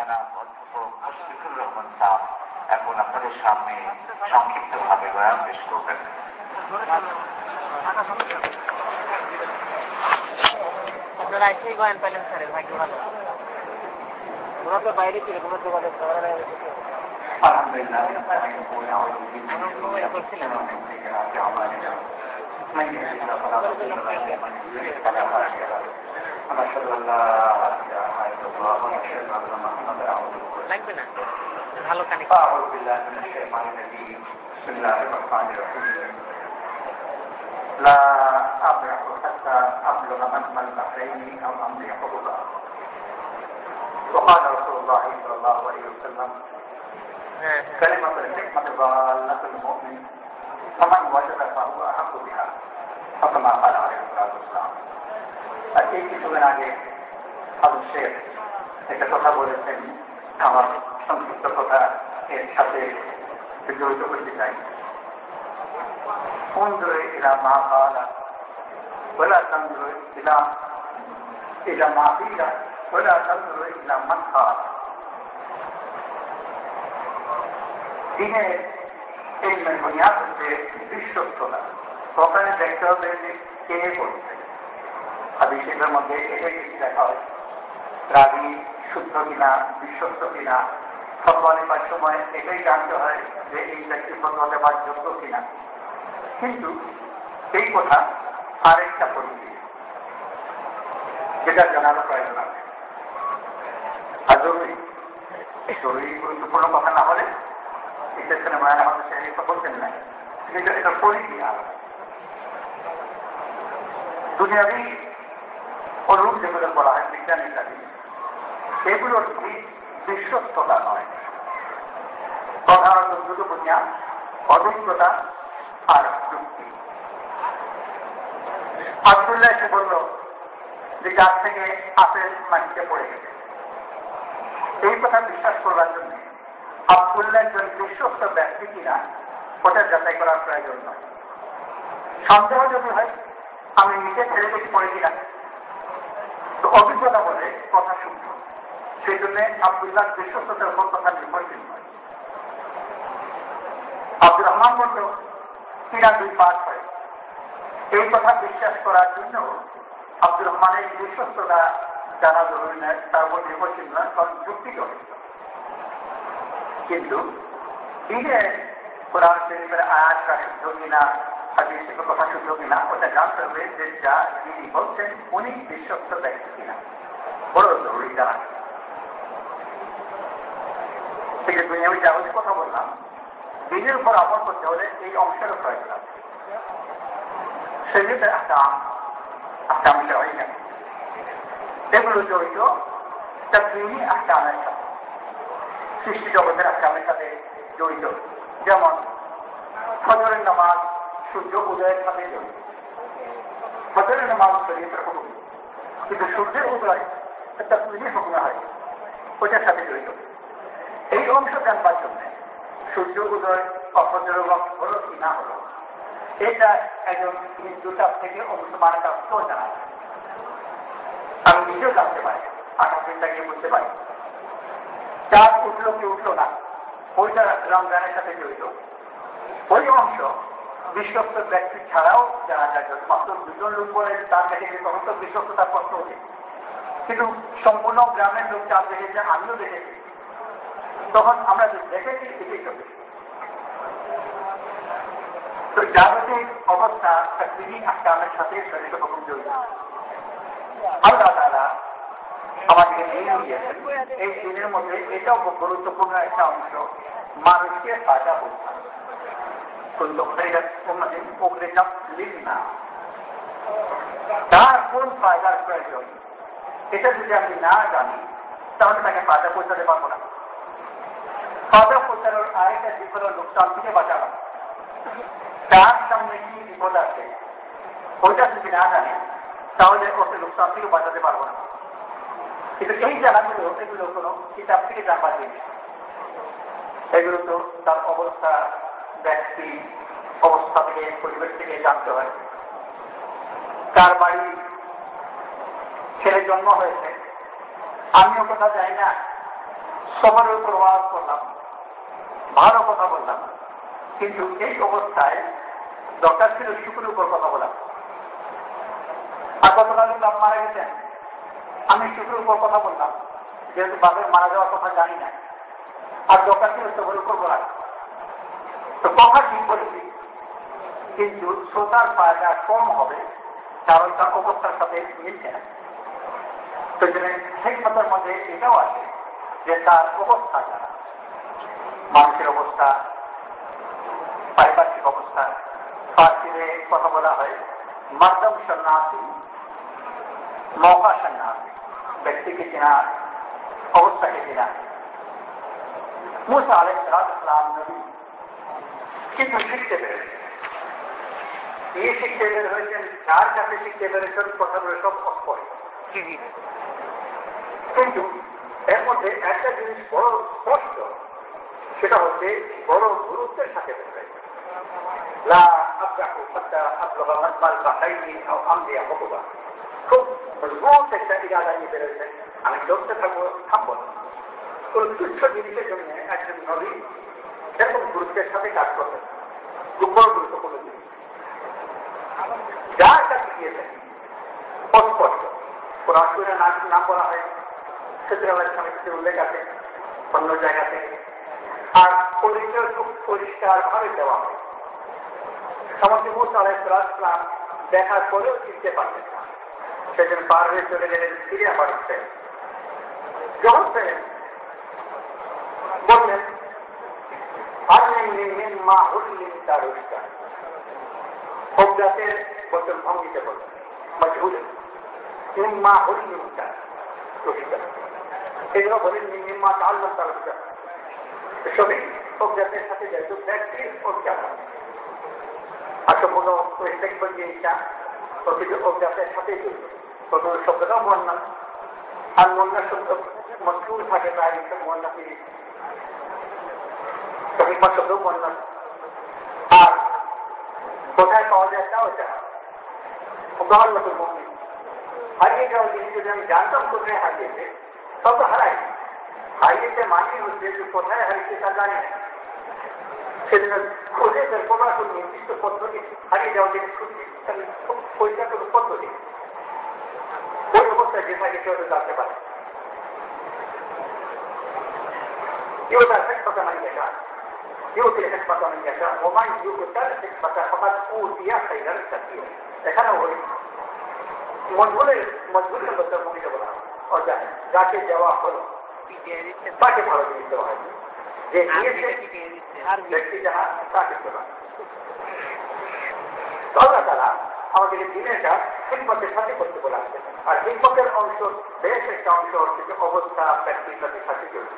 জনাব অধ্যাপক মুশফিকুর রহমান সাহেব এখন আপনাদের সামনে সংক্ষিপ্তভাবে বয়ান পেশ করবেন। আপনারা এসেই বয়ান পেলেন স্যার, ভাগ্য ভালো। তোমরা তো বাইরে ছিল, তোমরা যোগাযোগ করার আলহামদুলিল্লাহ লাগবে না, ভালো কানে لا أبرح حتى أبلغ مجمع البحرين أو أمضي حقوقا. وقال رسول الله صلى الله عليه وسلم كلمة الحكمة ضالة المؤمن فمن وجد فهو أحق بها فكما قال عليه الصلاة والسلام. এই কিছুদিন আগে আবু শেখ একটা কথা বলেছেন, আমার সংক্ষিপ্ত কথা এর সাথে জড়িত করতে চাই। انظر إلى ما قال ولا تنظر إلى ما قيل ولا تنظر إلى من قال. দিনের এই বুনিয়াদ হচ্ছে বিশ্বস্ততা। ওখানে দেখতে হবে যে কে বলছে। হাদিসের মধ্যে এটাই কিছু দেখা হয়, রাবি শুদ্ধ কিনা, বিশ্বস্ত কিনা। ফতোয়া নেবার সময় এটাই জানতে হয় যে এই ব্যক্তি ফতোয়া দেওয়ার যোগ্য কিনা। কিন্তু এই কথা আরেকটা পরিস্থিতি যেটা জানারও প্রয়োজন আছে। আর জরুরি গুরুত্বপূর্ণ কথা না হলে সেখানে মায়ের আমাদের সেই তো বলতেন না, কিন্তু এটা পরিধি আলাদা। দুনিয়াবি অনুরূপ যেগুলো বলা হয় বিজ্ঞান ইত্যাদি, এগুলোর বিশ্বস্ততা নয়, প্রধানত দুটো বুনিয়াদ, অভিজ্ঞতা আর যুক্তি। আব্দুল্লাহ এসে বলল যে গাছ থেকে আপেল মাটিতে পড়ে গেছে। এই কথা বিশ্বাস করবার জন্য আব্দুল্লাহ একজন বিশ্বস্ত ব্যক্তি কিনা ওটা যাচাই করার প্রয়োজন নয়। সন্দেহ যদি হয় আমি নিজে ছেড়ে দেখি পড়ে কিনা, তো অভিজ্ঞতা বলে কথা শুনব। সেই জন্য আব্দুল্লাহ বিশ্বস্ততার উপর কথা নির্ভরশীল নয়। আব্দুর রহমান বলল কিনা 2 পাস হয়, এই কথা বিশ্বাস করার জন্য আব্দুর রহমানের বিশ্বস্ততা জানা জরুরি নয়, তার উপর নির্ভরশীল নয়, কারণ যুক্তি জড়িত। কিন্তু দিনে কোরআন শরীফের আয়াতটা শুদ্ধ কিনা, হাদিসের কথা শুদ্ধ কিনা, ওটা জানতে হবে যে যা যিনি বলছেন উনি বিশ্বস্ত ব্যক্তি কিনা, বড় জরুরি জানা। থেকে দুনিয়াবি যাবতীয় কথা বললাম, দিনের উপর আমল করতে হলে এই অংশের প্রয়োজন আছে। সেগুলোতে একটা হয় না, এগুলো জড়িত তাকওয়িনী আহকামের সাথে, সৃষ্টি জগতের আহকামের সাথে জড়িত। যেমন ফজরের নামাজ সূর্য উদয়ের সাথে জড়িত। ফজরের নামাজ শরীয়তের হুকুম, কিন্তু সূর্যের উদয় তাকওয়িনী হুকুমে হয়, ওইটার সাথে জড়িত। এই অংশ জানবার জন্য সূর্য উদয় অফজরের ওয়াক্ত হলো কি না হলো, এটা একজন হিন্দুটার থেকে মুসলমানের কাছ থেকেও জানা যায়। আমি নিজেও জানতে পারি, 28 দিনটা গিয়ে বুঝতে পারি চাঁদ উঠলো কি উঠলো না, ওইটা রমজানের সাথে জড়িত। ওই অংশ বিশ্বস্ত ব্যক্তি ছাড়াও জানা যায়। মাত্র 2 জন লোক বলে তার দেখেছে, তখন তো বিশ্বস্ততার প্রশ্ন ওঠে। কিন্তু সম্পূর্ণ গ্রামের লোক চাঁদ দেখেছে, আমিও দেখেছি, তখন আমরা দেখেছি এটাই চলবে। তো জাগতিক অবস্থা তাকওয়িনী আহকামের সাথে শরীয়ত হুকুম জড়িত। আল্লাহ তাআলা আমাদেরকে দিন দিয়েছেন, এই দিনের মধ্যে এটাও খুব গুরুত্বপূর্ণ একটা অংশ, মানুষকে ফায়দা বোঝা। তার কোন ফায়দার প্রয়োজন এটা যদি আমি না জানি তাহলে তাকে ফায়দা পৌঁছাতে পারবো না। ফায়দা পৌঁছানোর আরেকটা দিক হল লোকসান থেকে বাঁচানো। তার সামনে কি বিপদ আছে ওইটা যদি না জানে তাহলে ওকে লোকসান থেকে বাঁচাতে পারবো না। কিন্তু এই জায়গাগুলো এগুলো কোনো কিতাব থেকে জানবার জিনিস, এগুলো তো তার অবস্থা, ব্যক্তি অবস্থা থেকে, পরিবেশ থেকে জানতে হয়। তার বাড়ি, ছেলে জন্ম হয়েছে, আমিও কোথাও যাই না, সবার উপর ওয়াজ করলাম, ভালো কথা বললাম, কিন্তু এই অবস্থায় দরকার ছিল শুকুরের উপর কথা বলা। আর গতকাল বাপ মারা গেছেন, আমি শুকুরের উপর কথা বললাম, যেহেতু বাপের মারা যাওয়ার কথা জানি না, আর দরকার ছিল সবার উপর বলা। তো কথা ঠিক বলেছি, কিন্তু শ্রোতার ফায়দা কম হবে, কারণ তার অবস্থার সাথে মিলছে না। তো হিকমতের মধ্যে এটাও আছে যে তার অবস্থা জানা, মানুষের অবস্থা, পারিপার্শ্বিক অবস্থা। ফার্সিতে কথা বলা হয় মাধ্যম সন্ন্যাসী, মৌকা সন্ন্যাসী, ব্যক্তিকে চেনা, অবস্থাকে চেনা। মুসা আলাইহিস সালাম নবী কিন্তু শিখতে পেরেছেন। এই শিখতে বের হয়েছেন, যার কাছে শিখতে পেরেছেন কথাগুলো সব অস্পষ্ট, কিন্তু এর মধ্যে একটা জিনিস বড় স্পষ্ট, সেটা হচ্ছে বড় গুরুত্বের সাথে খুব মজবুত একটা ইরাদা নিয়ে বেরোচ্ছেন, আমি চলতে থাকবো, থামবো না। কোন তুচ্ছ জিনিসের জন্য একজন নবী এরকম গুরুত্বের সাথে কাজ করবেন, খুব বড় গুরুত্বপূর্ণ জিনিস। যার কাছে গিয়েছেন অস্পষ্ট, কোন অসুবিধা নাম বলা হয়, ক্ষেত্রে সমিতিতে উল্লেখ আছে অন্য জায়গা থেকে, আর পরিচয় খুব পরিষ্কার ভাবে দেওয়া হয়। এমনকি মুসা আলাইহিস সালাম দেখার পরেও চিনতে পারতেন না, সেদিন পার হয়ে চলে গেলেন সিরিয়া বাড়িতে। যখন পেলেন বললেন অজ্ঞাতের বচন ভঙ্গিতে বললেন মজহুলেন নিম্মা হরিমা এগুলো বলেন নিম্মা আল্লাহ তার সবই অজ্ঞাতের সাথে যেহেতু ব্যক্তির অজ্ঞাত সম্পূর্ণ দেখবেন জিনিসটা প্রতিটি অজ্ঞাতের সাথেই চলবে। প্রথম শব্দটাও মন্না, আর মন্না শব্দ মজুর থাকে, তাই মন্না ফিরিস শব্দ মন্না। আর কোথায় পাওয়া যায় তাও এটা উদাহরণ মন্দির হারিয়ে যাওয়া জিনিস যদি আমি জানতাম কোথায় হারিয়েছে, তত হারাই। হারিয়েছে মানে হচ্ছে যে কোথায় হারিয়েছে তা জানি না, সেদিন খুঁজে বের করার কোন নির্দিষ্ট পদ্ধতি, হারিয়ে যাওয়া জিনিস খুঁজছি খুব পরিষ্কার কোনো পদ্ধতি, ওই অবস্থায় যে থাকে কেউ জানতে পারে। يؤتى الحكمة من يشاء يؤتي الحكمة من يشاء ومن يؤتى الحكمة فقد أوتي خيرا كثيرا। এখানে ওই মজবুরের মধ্যে ভূমিকা বলা হয়, অর্থাৎ যাকে দেওয়া হলো তাকে ভালো জিনিস দেওয়া হয়, যে ব্যক্তি যাহা তাকে দেওয়া। আল্লাহ তাআলা আমাদেরকে দিনেটা হিকমতের সাথে করতে বলা হচ্ছে, আর হিকমতের অংশ বেশ একটা অংশ হচ্ছে অবস্থা ব্যক্তির সাথে সাথে চলছে।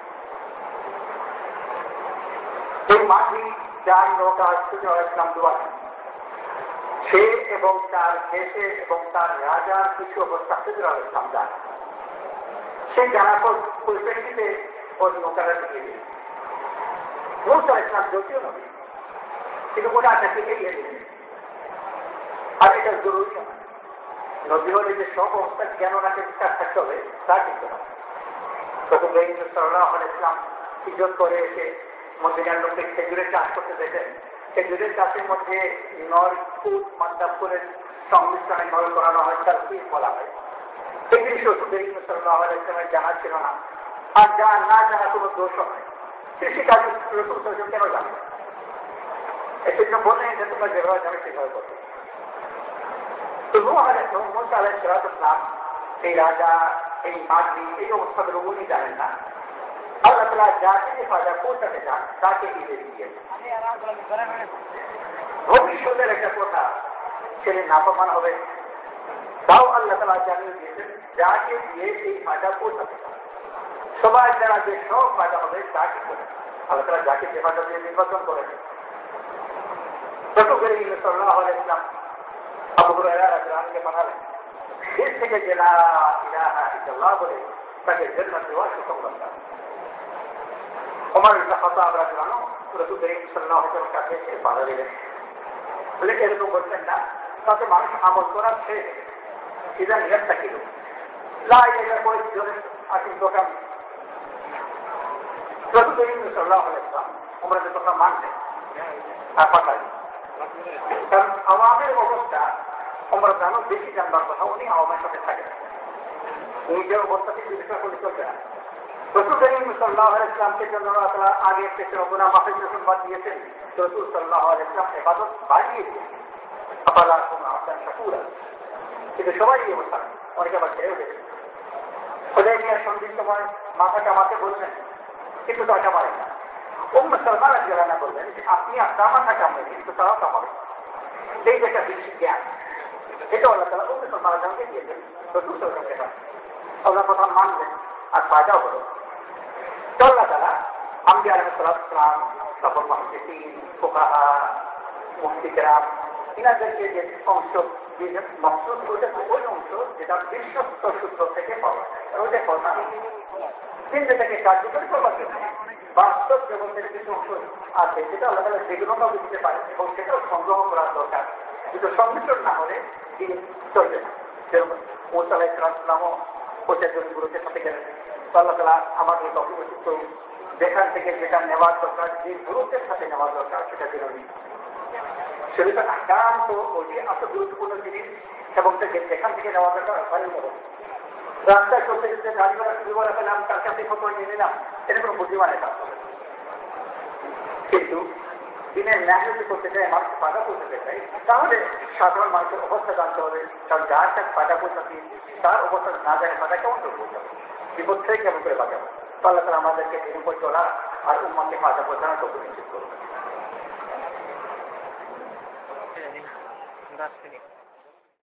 এই মাঝি যার নৌকা ইসলাম দোয়া, সে এবং তার দেশে এবং তার রাজার কিছু অবস্থা ইসলাম জানে, সেই জানার পরিপ্রেক্ষিতে ওর নৌকাটা দিয়ে দিল। মুসা ইসলাম যদিও নবী, কিন্তু ওরা তাকে এগিয়ে দিলেন। আর এটা জরুরি নয়, নবী হলে যে সব অবস্থা জ্ঞান রাখে তার থাকতে হবে তা কিন্তু না। তখন সাল্লাল্লাহু আলাইহি ওয়াসাল্লাম ইজ্জত করে এসে মদিনার লোককে খেজুরের চাষ করতে দেখেন। খেজুরের চাষের মধ্যে নরকুট মান্দাপুরের সংমিশ্রণে নল করানো হয়, তার কি বলা হয়। এই জিনিস সাল্লাল্লাহু আলাইহি ওয়াসাল্লামের জানা ছিল না, আর যা না জানা কোনো দোষ হয়। কৃষিকাজ কেন জানবে, এই জন্য বললেন যে তোমরা যেভাবে জানো সেভাবে করবে। তো মুসা আলাইহিস সালাম এই রাজা, এই মাঝি, এই অবস্থাগুলো উনি জানেন না। আল্লাহ তাআলা যাকে যে ফায়দা পৌঁছাতে চান তাকে দিয়ে দিয়েছেন। ভবিষ্যতের একটা কথা ছেলে নাফরমান হবে, তাও আল্লাহ তাআলা জানিয়ে দিয়েছেন যাকে দিয়ে এই ফায়দা পৌঁছাতে চান। সবাই যারা যে সব ফায়দা হবে তাকে করে আল্লাহ তাআলা যাকে যে ফায়দা দিয়ে নির্বাচন করেছেন। রসূল সাল্লাল্লাহু আলাইহি ওয়াসাল্লাম আবু হুরায়রা রাদিয়াল্লাহু আনহু পাঠালেন, দেশ থেকে যে লা ইলাহা ইল্লাল্লাহ বলে তাকে জান্নাত দেওয়ার সুসংবাদ দেন। ওমর ইবনে খাত্তাব রাদিয়াল্লাহু আনহু রসূল সাল্লাল্লাহু আলাইহি ওয়াসাল্লামের কাছে এসে বাধা দিলেন, বলে এরকম বলছেন না, তাতে মানুষ আমল করার শেষ সিধা নিয়ত থাকিল লা ইলাহা করে জোরে আসিল দোকান সাল্লাল্লাহু আলাইহি ওয়াসাল্লাম ওমরার কথা মানলেন আর পাঠাই, কারণ আওয়ামের অবস্থা ওমরা জানো বেশি জানবার কথা, উনি আওয়ামের সাথে থাকেন, নিজের অবস্থাতে চিকিৎসা করে চলবে না। রসুল করিম সাল্লাল্লাহু আলাইহি ওয়াসাল্লামকে জন্য আল্লাহ তাআলা আগে থেকে গুনাহ মাফের সুসংবাদ দিয়েছেন, রসুল সাল্লাল্লাহু আলাইহি ওয়াসাল্লাম ইবাদত বাড়িয়ে দিয়েছেন, আফালা কুনতুম আবদান শাকুরা। কিন্তু সবাই এই অবস্থা, অনেকে আবার ছেড়ে উঠেছে। হুদায়বিয়ার সন্ধির সময় মাথা কামাতে বলছেন, কিন্তু তারা কামালেন না। উম্মে সালমা রাদিয়াল্লাহু আনহা বললেন যে আপনি আপনার মাথা কামড়ে দিন, কিন্তু তারাও কামাবেন। এই যে একটা বিশেষ জ্ঞান, এটা আল্লাহ তাআলা উম্মে সালমা রাদিয়াল্লাহু আনহাকে দিয়েছেন, রসুল সাল্লাল্লাহু আলাইহি ওয়াসাল্লাম আল্লাহ কথা মানলেন আর ফায়দাও হলো। তো আল্লাহ তাআলা আম্বিয়া আলাইহিস সালাম, তারপর মুহাদ্দিসিন, ফুকাহা, মুফতি কেরাম, ইনাদেরকে যে অংশ মকসুদ করেছে ওই অংশ যেটা বিশ্বস্ত সূত্র থেকে পাওয়া যায়, ওইটা কথা কিন্তু যেটাকে কার্যকরী করবার জন্য বাস্তব জগতের কিছু অংশ আছে যেটা আল্লাহ তাআলা যেগুলো বুঝতে পারে এবং সেটাও সংগ্রহ করার দরকার, কিন্তু সংমিশ্রণ না হলে তিনি চলবে না। যেরকম মুসা আলাইহিস সালামও প্রচারজন গুরুদের সাথে গেলেন, তো আল্লাহ তাআলা আমাদের অভিযোজিত যেখান থেকে যেটা নেওয়ার দরকার, যে গুরুত্বের সাথে নেওয়ার দরকার সেটা জরুরি। শরীয়তের আহকাম তো ওইটি এত গুরুত্বপূর্ণ জিনিস এবং যেখান থেকে নেওয়া দরকার ওখানে নেব। রাস্তায় চলতে যেতে গাড়ি ঘোড়া শুরু করে ফেলাম, তার কাছে ফটো নিয়ে নিলাম, এটা কোনো বুদ্ধিমানের কাজ হবে। কিন্তু দিনের ন্যায় করতে চাই, মানুষ ফাঁকা করতে চাই, তাহলে সাধারণ মানুষের অবস্থা জানতে হবে, কারণ যার কাছে ফাঁকা পৌঁছাচ্ছি তার অবস্থা না জানে ফাঁকা কেমন করে পৌঁছাবে, বিপদ থেকে কেমন করে বাঁচাবো। তো আল্লাহ তাআলা আমাদেরকে দিন উপর চলা আর উম্মাকে ফাঁকা পৌঁছানোর তৌফিক নিশ্চিত করবে। 10 মিনিট।